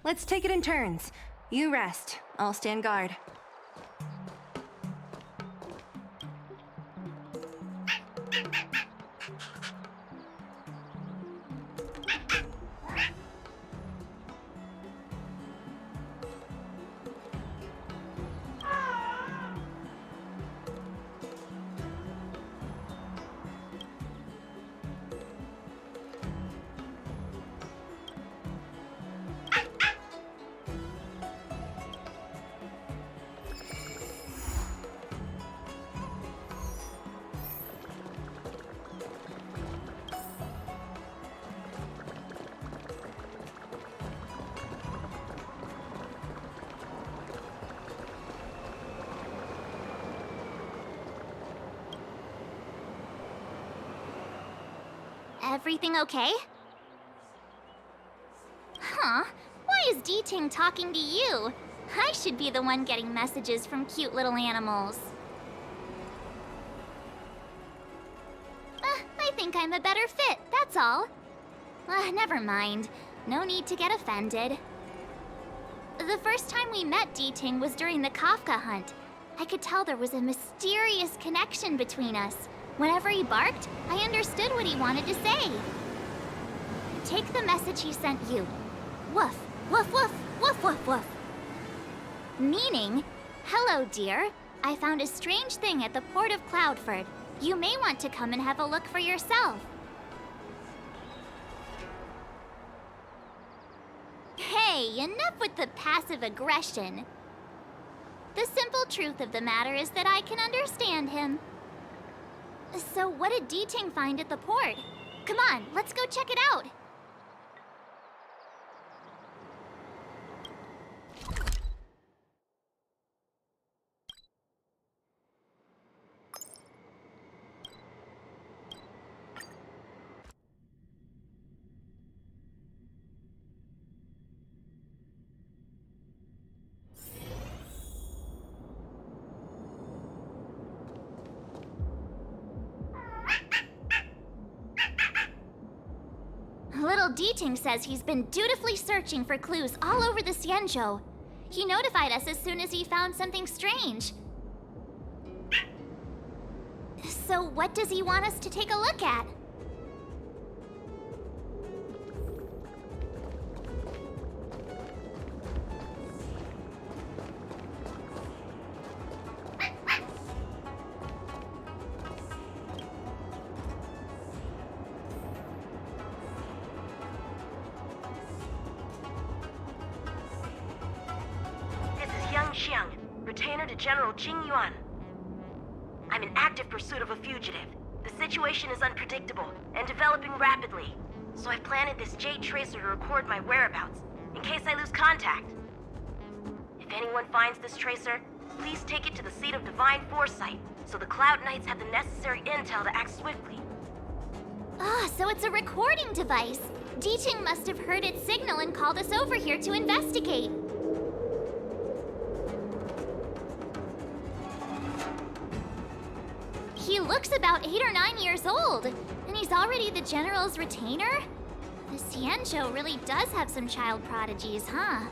Let's take it in turns. You rest. I'll stand guard. Everything okay? Huh? Why is D-Ting talking to you? I should be the one getting messages from cute little animals. I think I'm a better fit, that's all. Never mind. No need to get offended. The first time we met D-Ting was during the Kafka hunt. I could tell there was a mysterious connection between us. Whenever he barked, I understood what he wanted to say. Take the message he sent you. Woof, woof, woof, woof, woof, woof. Meaning, hello, dear. I found a strange thing at the port of Cloudford. You may want to come and have a look for yourself. Hey, enough with the passive aggression. The simple truth of the matter is that I can understand him. So what did D-Ting find at the port? Come on, let's go check it out. Little D-Ting says he's been dutifully searching for clues all over the Xianzhou. He notified us as soon as he found something strange. So what does he want us to take a look at? Retainer to General JINGLIU'S. I'm in active pursuit of a fugitive. The situation is unpredictable and developing rapidly, so I've planted this jade tracer to record my whereabouts in case I lose contact. If anyone finds this tracer, please take it to the seat of divine foresight so the Cloud Knights have the necessary intel to act swiftly. So it's a recording device. D-Ting must have heard its signal and called us over here to investigate. He looks about 8 or 9 years old, and he's already the General's retainer? The Xianzhou really does have some child prodigies, huh?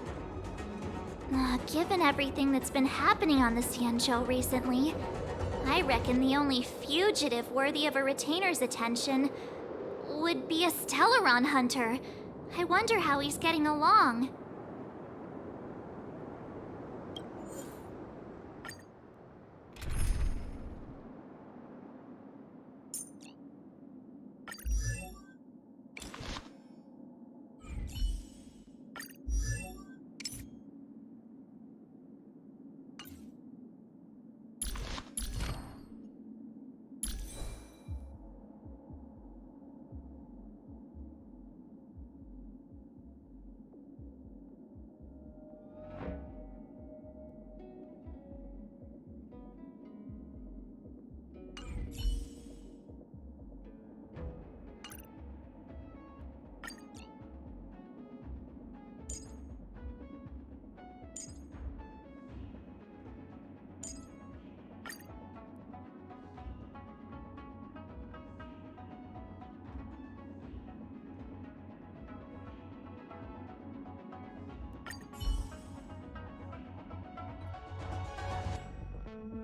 Given everything that's been happening on the Xianzhou recently, I reckon the only fugitive worthy of a retainer's attention would be a Stellaron hunter. I wonder how he's getting along.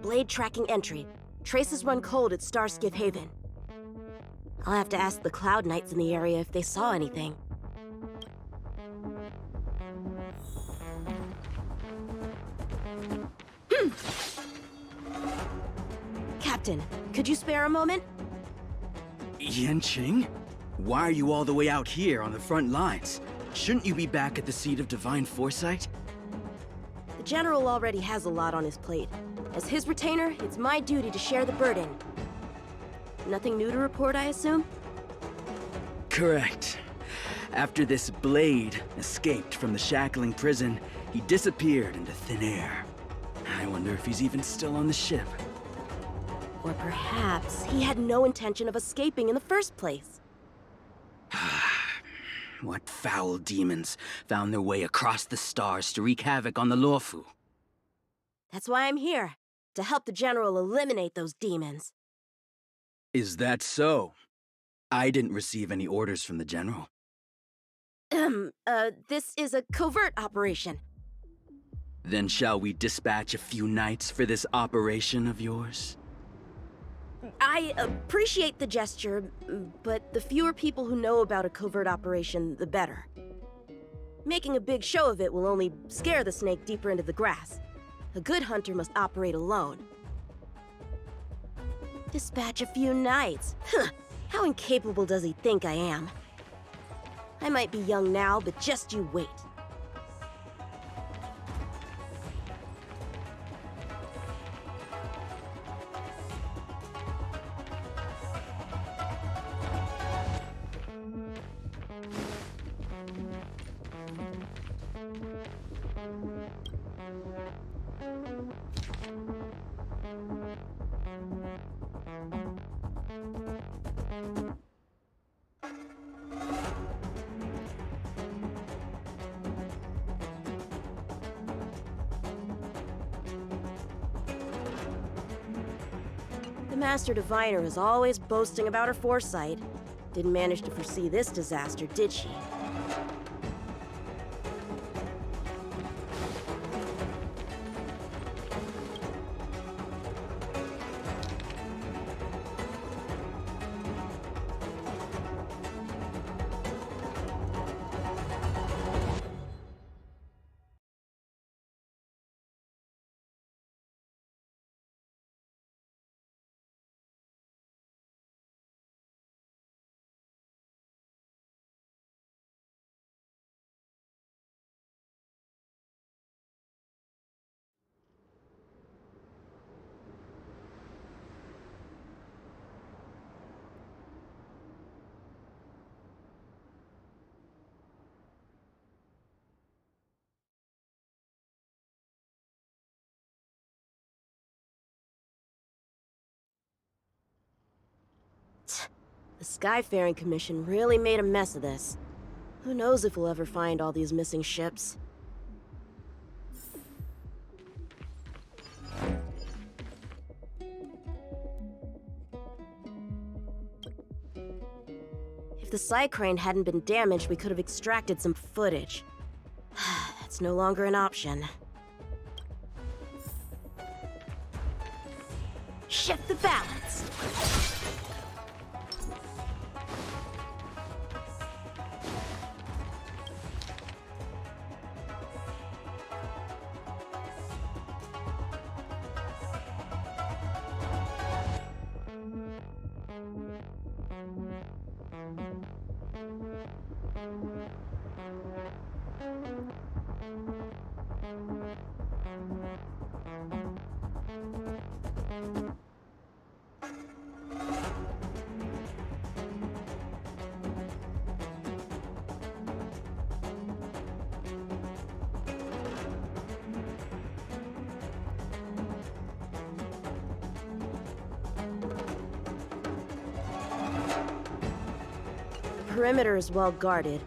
Blade tracking entry. Traces run cold at Starskiff Haven. I'll have to ask the Cloud Knights in the area if they saw anything. Captain, could you spare a moment? Yanqing? Why are you all the way out here on the front lines? Shouldn't you be back at the seat of Divine Foresight? The General already has a lot on his plate. As his retainer, it's my duty to share the burden. Nothing new to report, I assume? Correct. After this Blade escaped from the shackling prison, he disappeared into thin air. I wonder if he's even still on the ship. Or perhaps he had no intention of escaping in the first place. What foul demons found their way across the stars to wreak havoc on the Luofu? That's why I'm here, to help the General eliminate those demons. Is that so? I didn't receive any orders from the General. This is a covert operation. Then shall we dispatch a few knights for this operation of yours? I appreciate the gesture, but the fewer people who know about a covert operation, the better. Making a big show of it will only scare the snake deeper into the grass. A good hunter must operate alone. Dispatch a few knights? Huh, how incapable does he think I am? I might be young now, but just you wait. The Master Diviner is always boasting about her foresight. Didn't manage to foresee this disaster, did she? The Skyfaring Commission really made a mess of this. Who knows if we'll ever find all these missing ships? If the Psycrane hadn't been damaged, we could have extracted some footage. That's no longer an option. Shift the balance! The perimeter is well guarded,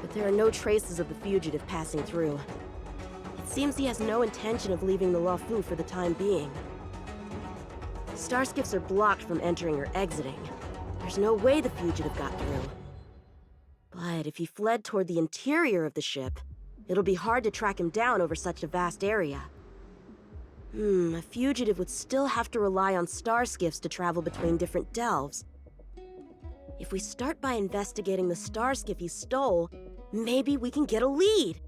but there are no traces of the fugitive passing through. It seems he has no intention of leaving the Luofu for the time being. Starskiffs are blocked from entering or exiting. There's no way the fugitive got through. But if he fled toward the interior of the ship, it'll be hard to track him down over such a vast area. A fugitive would still have to rely on star skiffs to travel between different delves. If we start by investigating the star skiff he stole, maybe we can get a lead.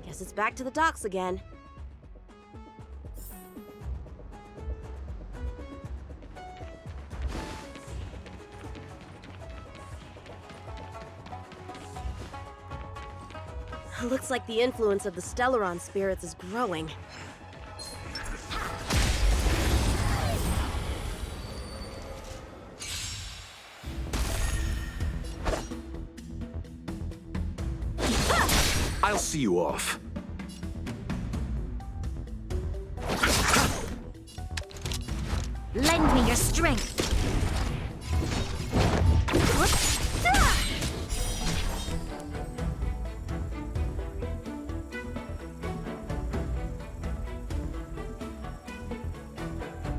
Guess it's back to the docks again. Looks like the influence of the Stellaron spirits is growing. I'll see you off. Lend me your strength.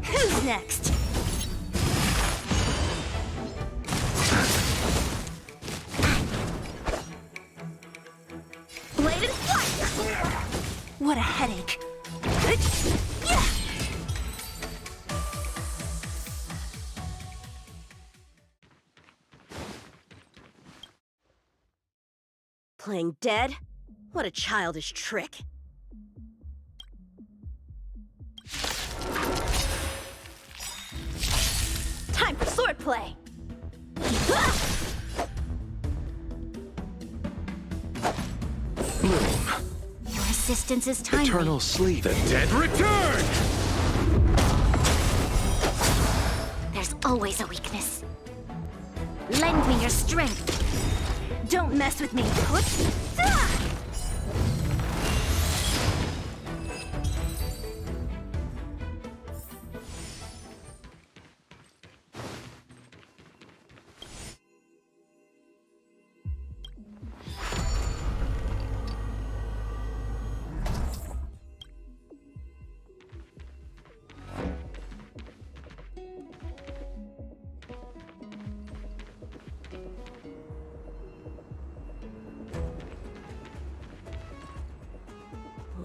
Who's next? Bladed fire! What a headache. Playing dead? What a childish trick. Time for swordplay! Your assistance is timely. Eternal sleep. The dead return! There's always a weakness. Lend me your strength. Don't mess with me.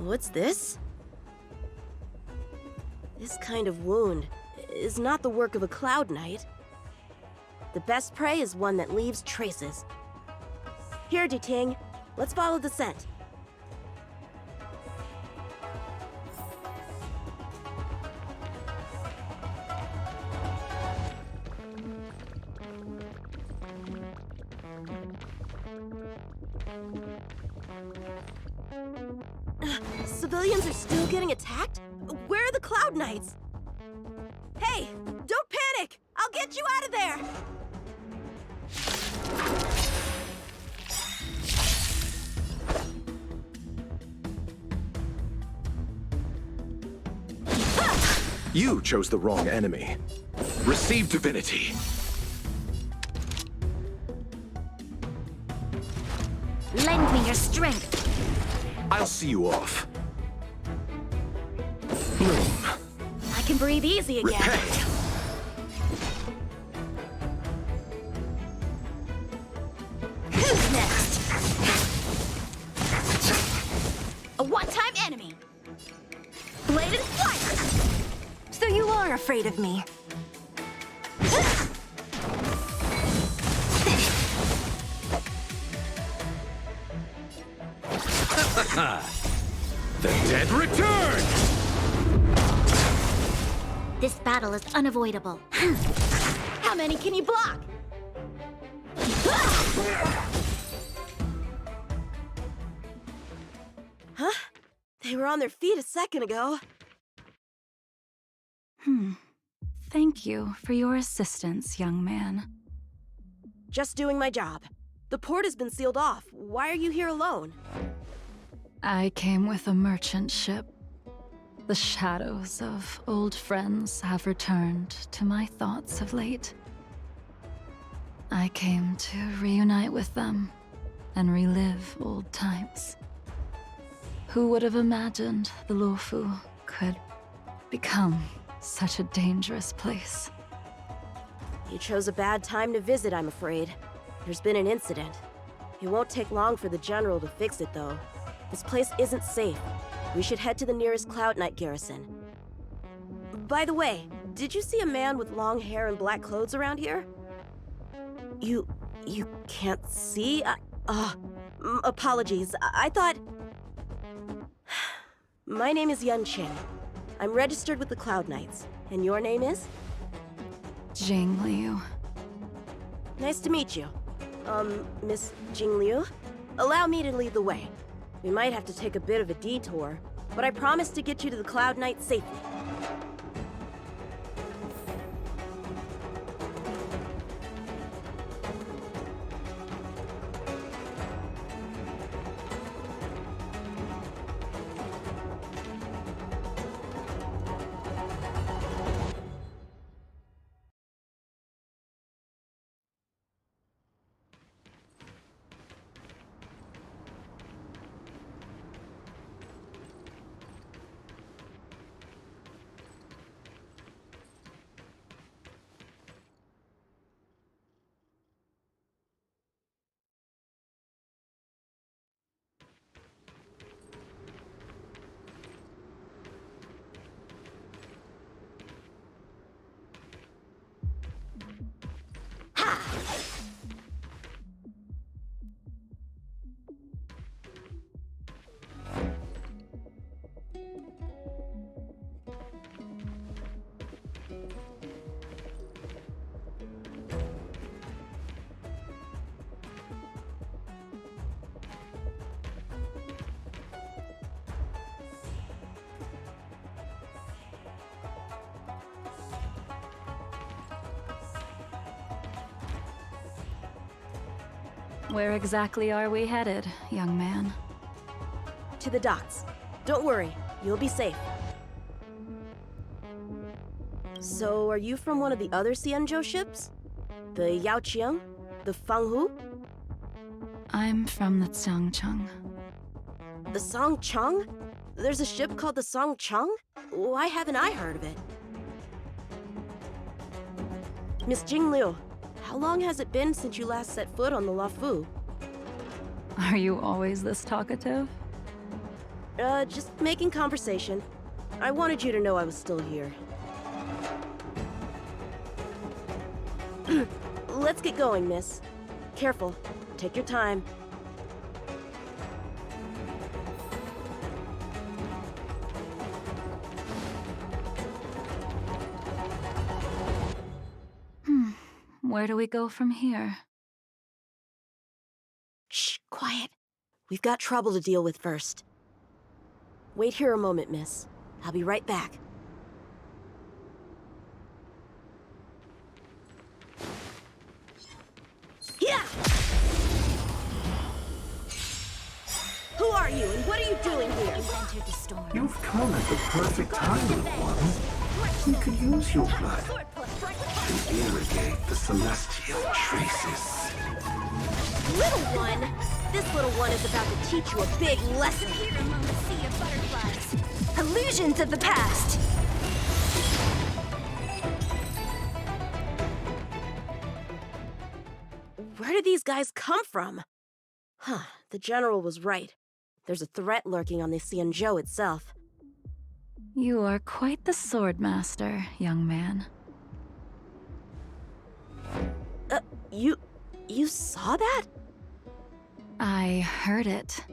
What's this? This kind of wound is not the work of a Cloud Knight. The best prey is one that leaves traces. Here, Ting, let's follow the scent. Civilians are still getting attacked? Where are the Cloud Knights? Hey, don't panic! I'll get you out of there! You chose the wrong enemy. Receive divinity. Lend me your strength. I'll see you off. Bloom. I can breathe easy again. Repay. Who's next? A one-time enemy. Bladed fire. So you are afraid of me. The dead return! This battle is unavoidable. How many can you block? Huh? They were on their feet a second ago. Thank you for your assistance, young man. Just doing my job. The port has been sealed off. Why are you here alone? I came with a merchant ship. The shadows of old friends have returned to my thoughts of late. I came to reunite with them and relive old times. Who would have imagined the Luofu could become such a dangerous place? You chose a bad time to visit, I'm afraid. There's been an incident. It won't take long for the General to fix it, though. This place isn't safe. We should head to the nearest Cloud Knight garrison. By the way, did you see a man with long hair and black clothes around here? You can't see? Apologies. I thought... My name is Yanqing. I'm registered with the Cloud Knights. And your name is? Jingliu. Nice to meet you. Miss Jingliu? Allow me to lead the way. We might have to take a bit of a detour, but I promise to get you to the Cloud Knights safely. Where exactly are we headed, young man? To the docks. Don't worry, you'll be safe. So, are you from one of the other Xianzhou ships? The Yaoqiang? The Fanghu? I'm from the Xiangcheng. The Songcheng? There's a ship called the Songcheng? Why haven't I heard of it? Miss Jingliu, how long has it been since you last set foot on the Luofu? Are you always this talkative? Just making conversation. I wanted you to know I was still here. Let's get going, miss. Careful. Take your time. Where do we go from here? Shh, quiet. We've got trouble to deal with first. Wait here a moment, miss. I'll be right back. Yeah! Who are you, and what are you doing here? You've come at the perfect time, little one. We could use your blood to irrigate the celestial traces. Little one? This little one is about to teach you a big lesson. Here among the sea of butterflies. Illusions of the past. Where did these guys come from? Huh, the general was right. There's a threat lurking on the Xianzhou itself. You are quite the swordmaster, young man. You saw that? I heard it.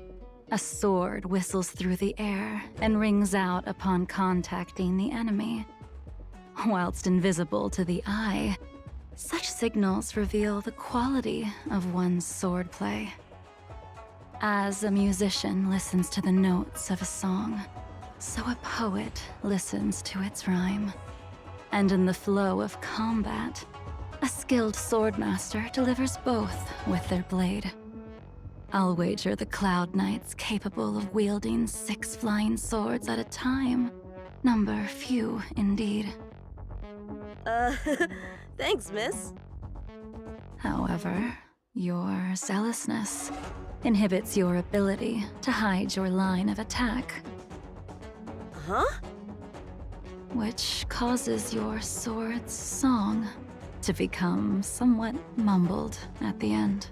A sword whistles through the air and rings out upon contacting the enemy. Whilst invisible to the eye, such signals reveal the quality of one's swordplay. As a musician listens to the notes of a song, so a poet listens to its rhyme. And in the flow of combat, a skilled swordmaster delivers both with their blade. I'll wager the Cloud Knights capable of wielding 6 flying swords at a time. Number few, indeed. Thanks, miss. However, your zealousness inhibits your ability to hide your line of attack, Huh? which causes your sword's song to become somewhat mumbled at the end.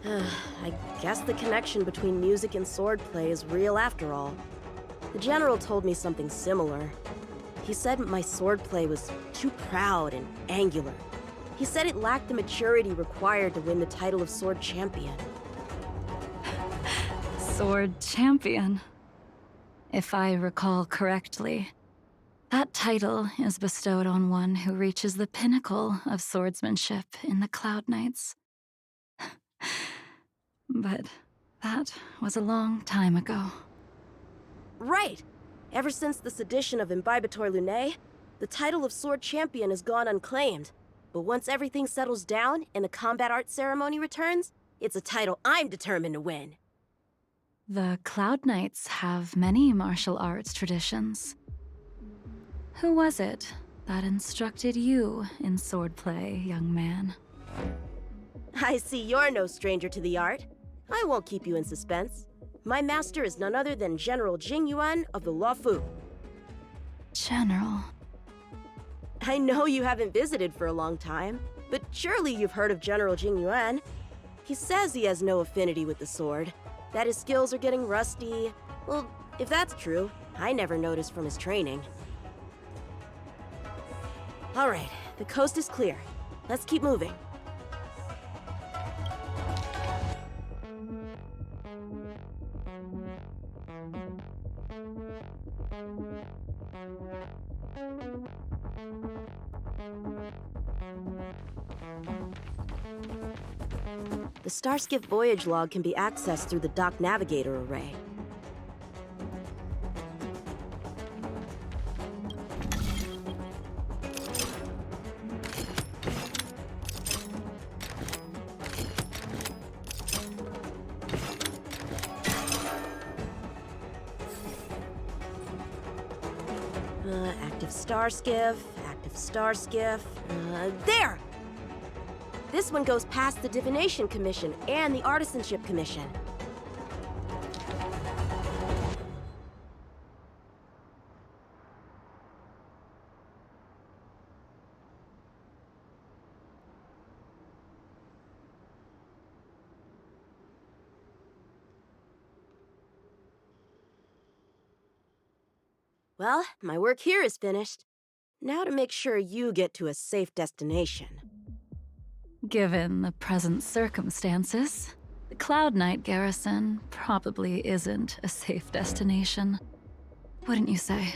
I guess the connection between music and swordplay is real after all. The general told me something similar. He said my swordplay was too proud and angular. He said it lacked the maturity required to win the title of Sword Champion. Sword Champion. If I recall correctly, that title is bestowed on one who reaches the pinnacle of swordsmanship in the Cloud Knights. But that was a long time ago. Right! Ever since the sedition of Imbibitor Lunae, the title of Sword Champion has gone unclaimed. But once everything settles down and the combat art ceremony returns, it's a title I'm determined to win. The Cloud Knights have many martial arts traditions. Who was it that instructed you in swordplay, young man? I see you're no stranger to the art. I won't keep you in suspense. My master is none other than General Jingyuan of the Luofu. General. I know you haven't visited for a long time, but surely you've heard of General Jingyuan. He says he has no affinity with the sword, that his skills are getting rusty. Well, if that's true, I never noticed from his training. All right, the coast is clear. Let's keep moving. The Starskiff voyage log can be accessed through the dock navigator array. Active Starskiff, active Starskiff. There! This one goes past the Divination Commission and the Artisanship Commission. Well, my work here is finished. Now to make sure you get to a safe destination. Given the present circumstances, the Cloud Knight garrison probably isn't a safe destination. Wouldn't you say?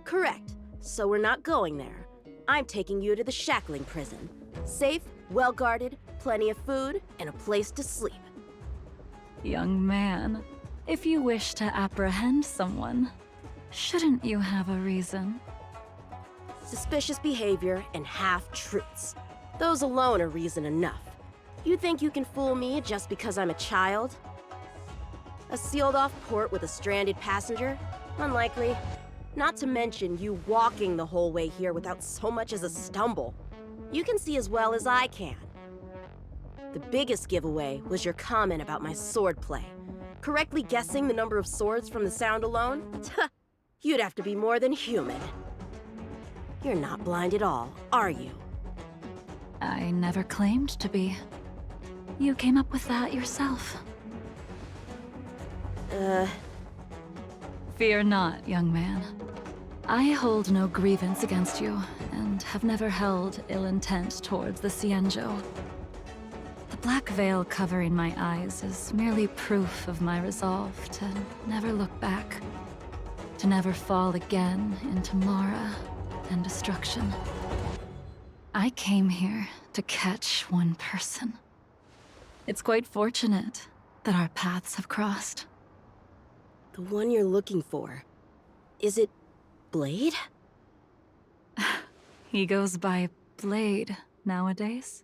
Correct. So we're not going there. I'm taking you to the shackling prison. Safe, well-guarded, plenty of food, and a place to sleep. Young man, if you wish to apprehend someone, shouldn't you have a reason? Suspicious behavior and half-truths. Those alone are reason enough. You think you can fool me just because I'm a child? A sealed-off port with a stranded passenger? Unlikely. Not to mention you walking the whole way here without so much as a stumble. You can see as well as I can. The biggest giveaway was your comment about my swordplay. Correctly guessing the number of swords from the sound alone? You'd have to be more than human. You're not blind at all, are you? I never claimed to be. You came up with that yourself. Fear not, young man. I hold no grievance against you, and have never held ill intent towards the Xianzhou. The black veil covering my eyes is merely proof of my resolve to never look back, to never fall again into Mara and destruction. I came here to catch one person. It's quite fortunate that our paths have crossed. The one you're looking for. Is it Blade? He goes by Blade nowadays.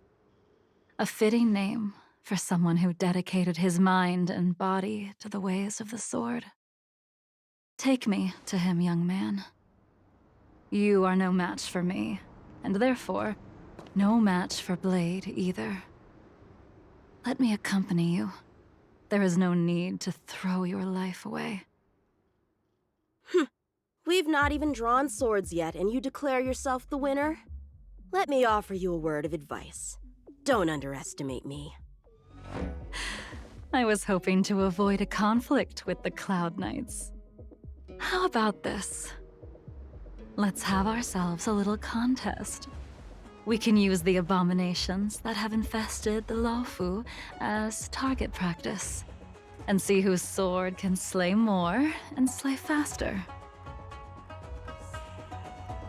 A fitting name for someone who dedicated his mind and body to the ways of the sword. Take me to him, young man. You are no match for me, and therefore, no match for Blade either. Let me accompany you. There is no need to throw your life away. We've not even drawn swords yet, and you declare yourself the winner? Let me offer you a word of advice. Don't underestimate me. I was hoping to avoid a conflict with the Cloud Knights. How about this? Let's have ourselves a little contest. We can use the abominations that have infested the Lofu as target practice, and see whose sword can slay more and slay faster.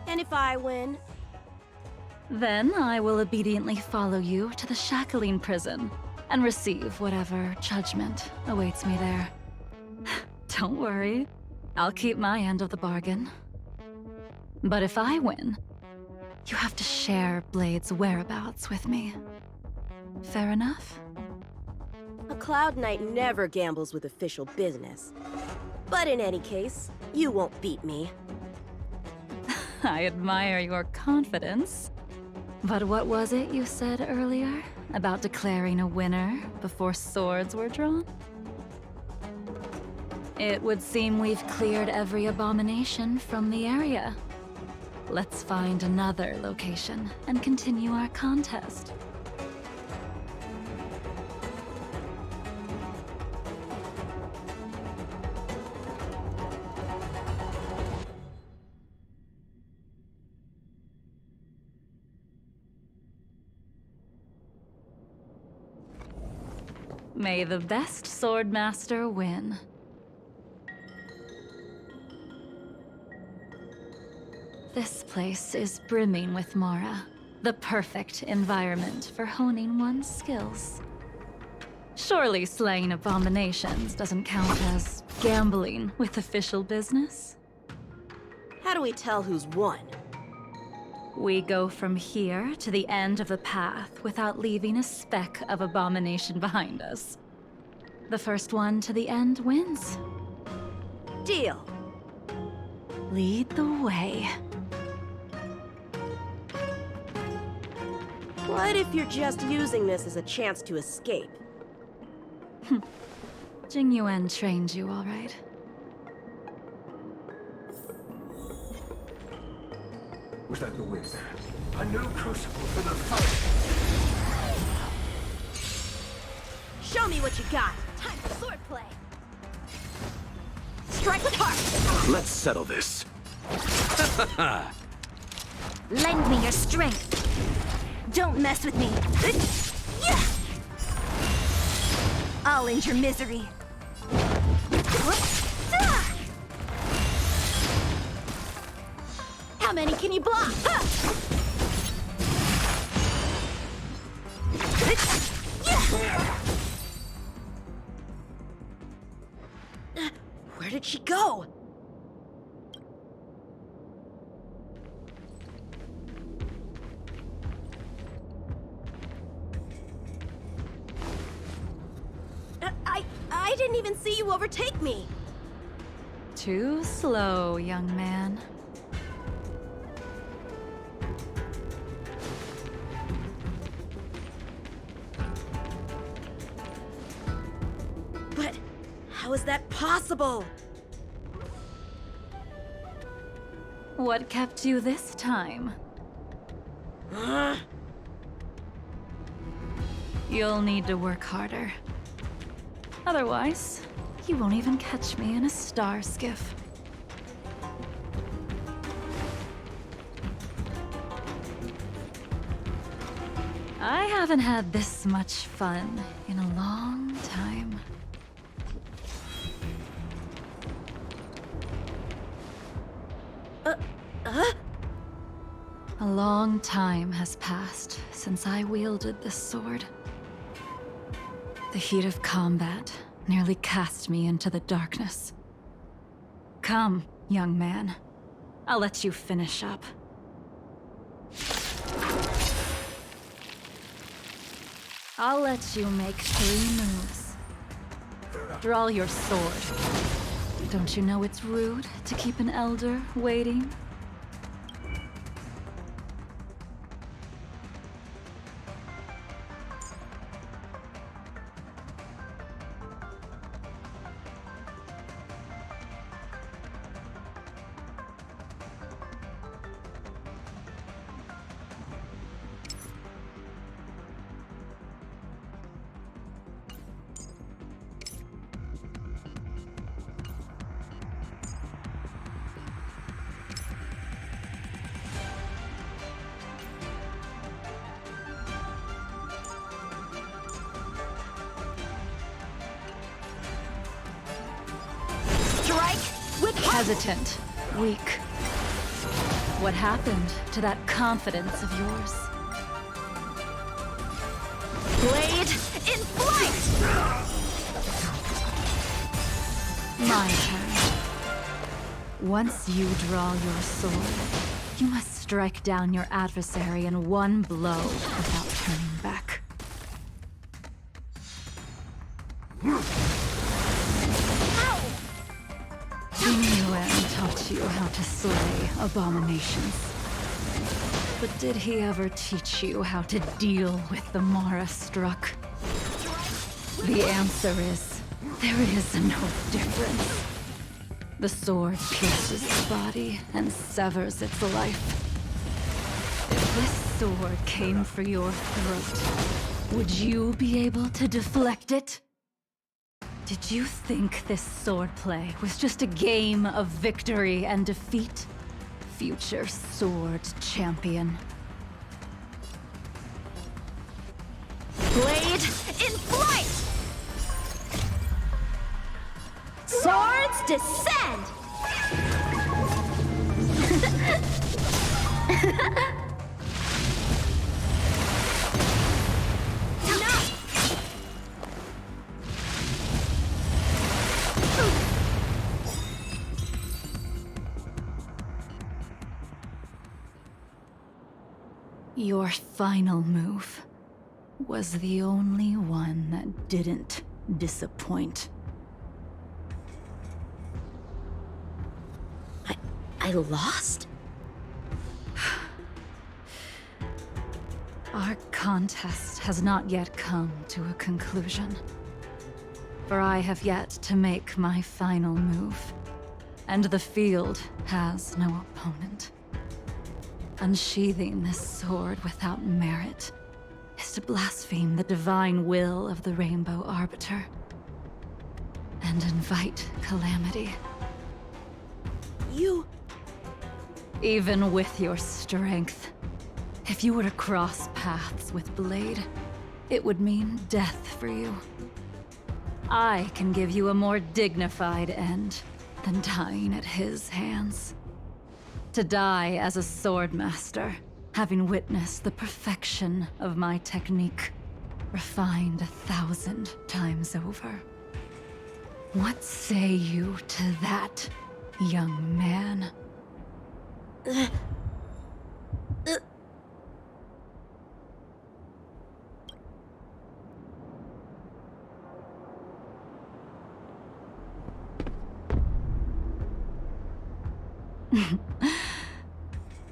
And if I win? Then I will obediently follow you to the Shackling prison and receive whatever judgment awaits me there. Don't worry, I'll keep my end of the bargain. But if I win, you have to share Blade's whereabouts with me. Fair enough? A Cloud Knight never gambles with official business. But in any case, you won't beat me. I admire your confidence. But what was it you said earlier about declaring a winner before swords were drawn? It would seem we've cleared every abomination from the area. Let's find another location and continue our contest. May the best swordmaster win. This place is brimming with Mara, the perfect environment for honing one's skills. Surely slaying abominations doesn't count as gambling with official business? How do we tell who's won? We go from here to the end of the path without leaving a speck of abomination behind us. The first one to the end wins. Deal. Lead the way. What if you're just using this as a chance to escape? JINGLIU'S trained you, all right. Was that the wizard? A new crucible for the fight. Show me what you got. Time for swordplay. Strike with heart. Let's settle this. Lend me your strength. Don't mess with me. I'll end your misery. How many can you block? Where did she go? I didn't even see you overtake me. Too slow, young man. But how is that possible? What kept you this time? You'll need to work harder. Otherwise, you won't even catch me in a star skiff. I haven't had this much fun in a long time. A long time has passed since I wielded this sword. The heat of combat nearly cast me into the darkness. Come, young man. I'll let you finish up. I'll let you make 3 moves. Draw your sword. Don't you know it's rude to keep an elder waiting? hesitant, weak. What happened to that confidence of yours? Blade in flight! My turn. Once you draw your sword, you must strike down your adversary in one blow without turning back. JINGLIU'S taught you how to slay abominations. But did he ever teach you how to deal with the Mara struck? The answer is, there is no difference. The sword pierces the body and severs its life. If this sword came for your throat, would you be able to deflect it? Did you think this swordplay was just a game of victory and defeat? Future sword champion. Blade in flight! Swords descend! Your final move was the only one that didn't disappoint. I lost? Our contest has not yet come to a conclusion. For I have yet to make my final move, and the field has no opponent. Unsheathing this sword without merit is to blaspheme the divine will of the Rainbow Arbiter and invite calamity. You... Even with your strength, if you were to cross paths with Blade, it would mean death for you. I can give you a more dignified end than dying at his hands. To die as a swordmaster, having witnessed the perfection of my technique, refined 1,000 times over. What say you to that, young man?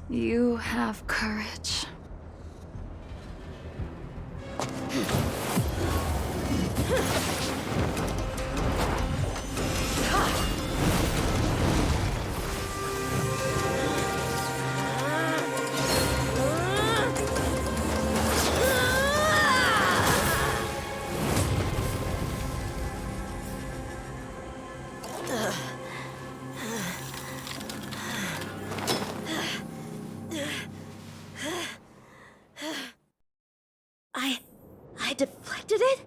You have courage. I deflected it?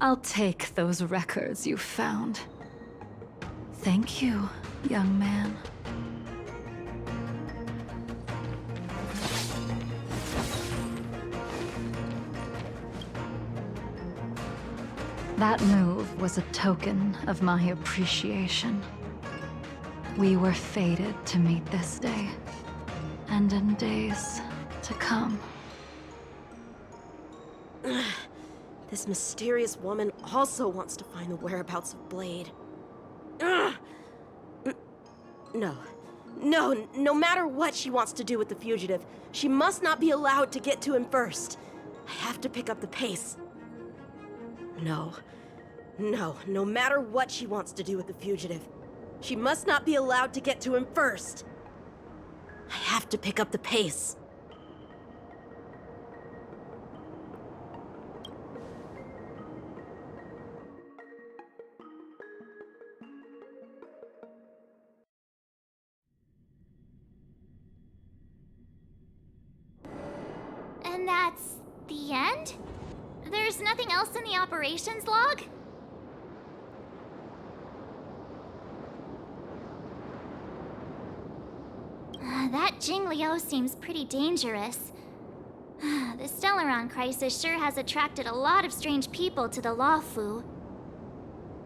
I'll take those records you found. Thank you, young man. That move was a token of my appreciation. We were fated to meet this day, and in days to come. This mysterious woman also wants to find the whereabouts of Blade. No matter what she wants to do with the fugitive, she must not be allowed to get to him first. I have to pick up the pace. No matter what she wants to do with the fugitive, she must not be allowed to get to him first. I have to pick up the pace. And that's the end? There's nothing else in the operations log? That Jingliu seems pretty dangerous. The Stellaron crisis sure has attracted a lot of strange people to the Lawfu.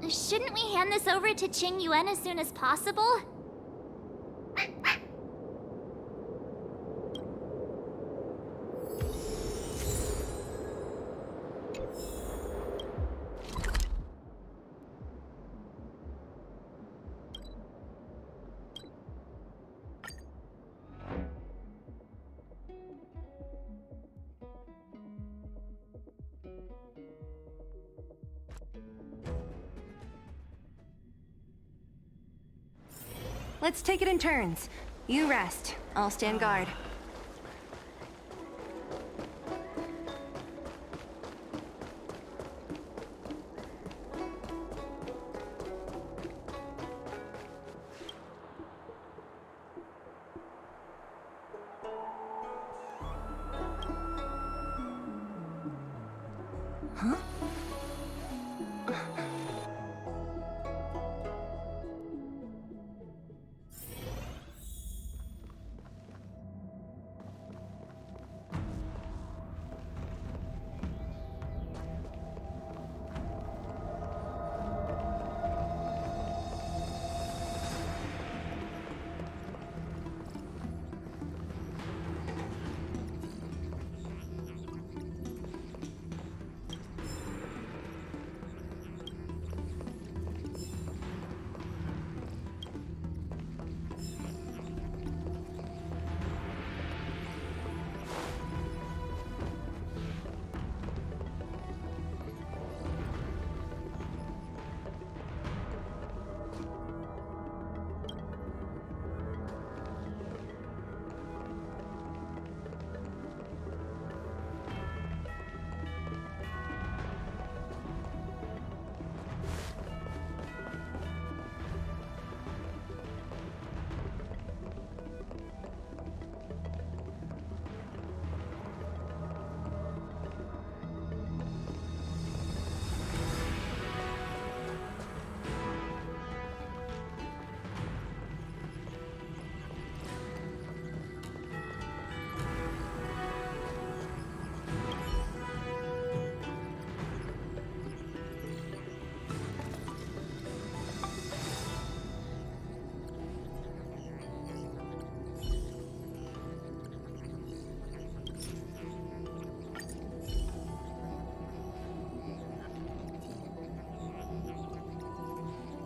Shouldn't we hand this over to Qingyuan as soon as possible? Let's take it in turns. You rest. I'll stand guard. Huh?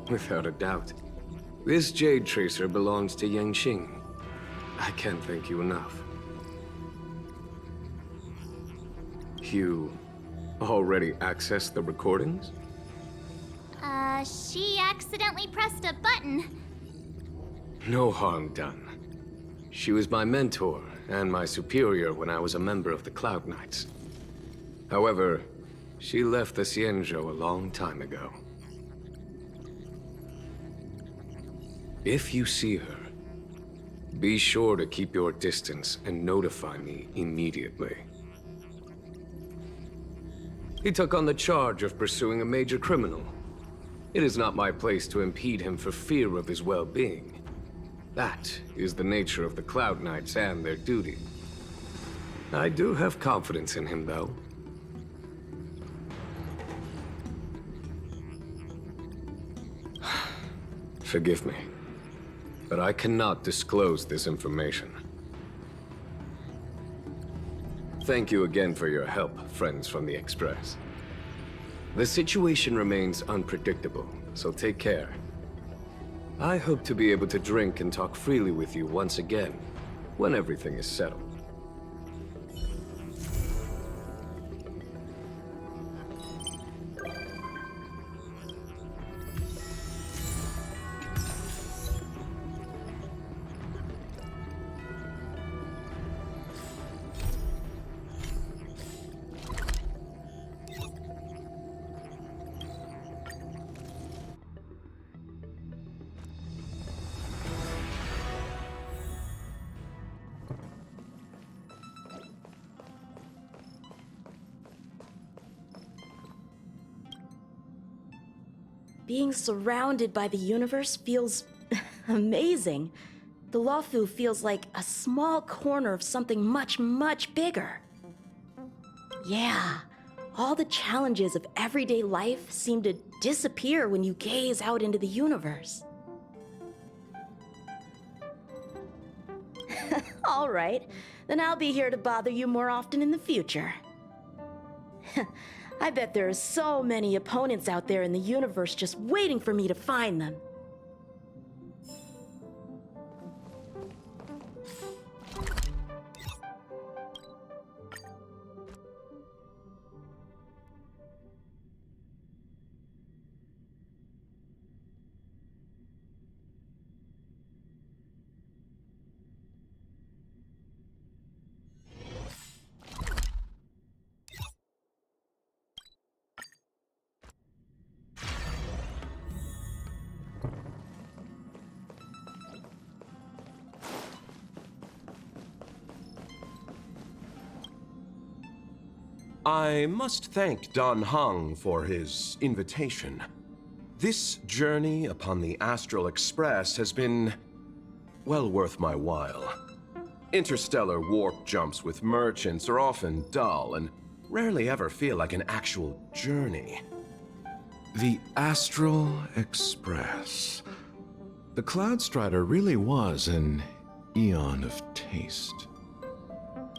Without a doubt. This Jade Tracer belongs to YANQING. I can't thank you enough. You already accessed the recordings? She accidentally pressed a button. No harm done. She was my mentor and my superior when I was a member of the Cloud Knights. However, she left the Xianzhou a long time ago. If you see her, be sure to keep your distance and notify me immediately. He took on the charge of pursuing a major criminal. It is not my place to impede him for fear of his well-being. That is the nature of the Cloud Knights and their duty. I do have confidence in him, though. Forgive me, but I cannot disclose this information. Thank you again for your help, friends from the Express. The situation remains unpredictable, so take care. I hope to be able to drink and talk freely with you once again, when everything is settled. Being surrounded by the universe feels amazing. The Luofu feels like a small corner of something much, much bigger. Yeah, all the challenges of everyday life seem to disappear when you gaze out into the universe. All right, then I'll be here to bother you more often in the future. I bet there are so many opponents out there in the universe just waiting for me to find them. I must thank Don Hung for his invitation. This journey upon the Astral Express has been well worth my while. Interstellar warp jumps with merchants are often dull and rarely ever feel like an actual journey. The Astral Express. The Cloud Strider really was an eon of taste.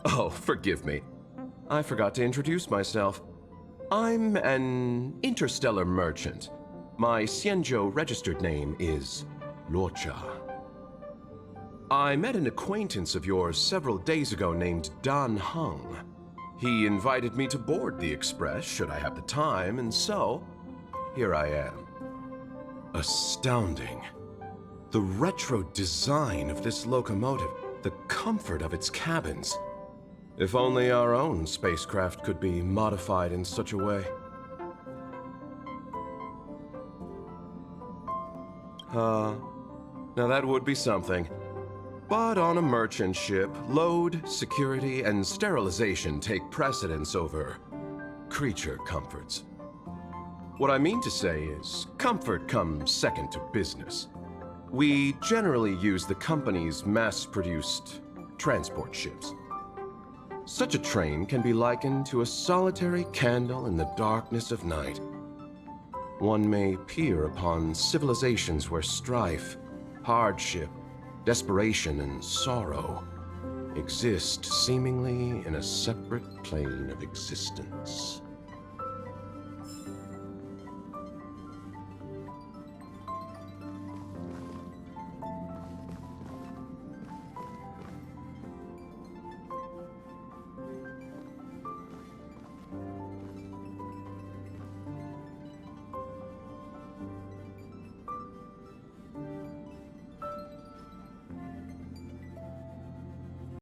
Oh, forgive me. I forgot to introduce myself. I'm an interstellar merchant. My Xianzhou registered name is Luocha. I met an acquaintance of yours several days ago named Don Hung. He invited me to board the Express should I have the time, and so here I am. Astounding. The retro design of this locomotive, the comfort of its cabins. If only our own spacecraft could be modified in such a way. Now that would be something. But on a merchant ship, load, security, and sterilization take precedence over creature comforts. What I mean to say is, comfort comes second to business. We generally use the company's mass-produced transport ships. Such a train can be likened to a solitary candle in the darkness of night. One may peer upon civilizations where strife, hardship, desperation, and sorrow exist seemingly in a separate plane of existence.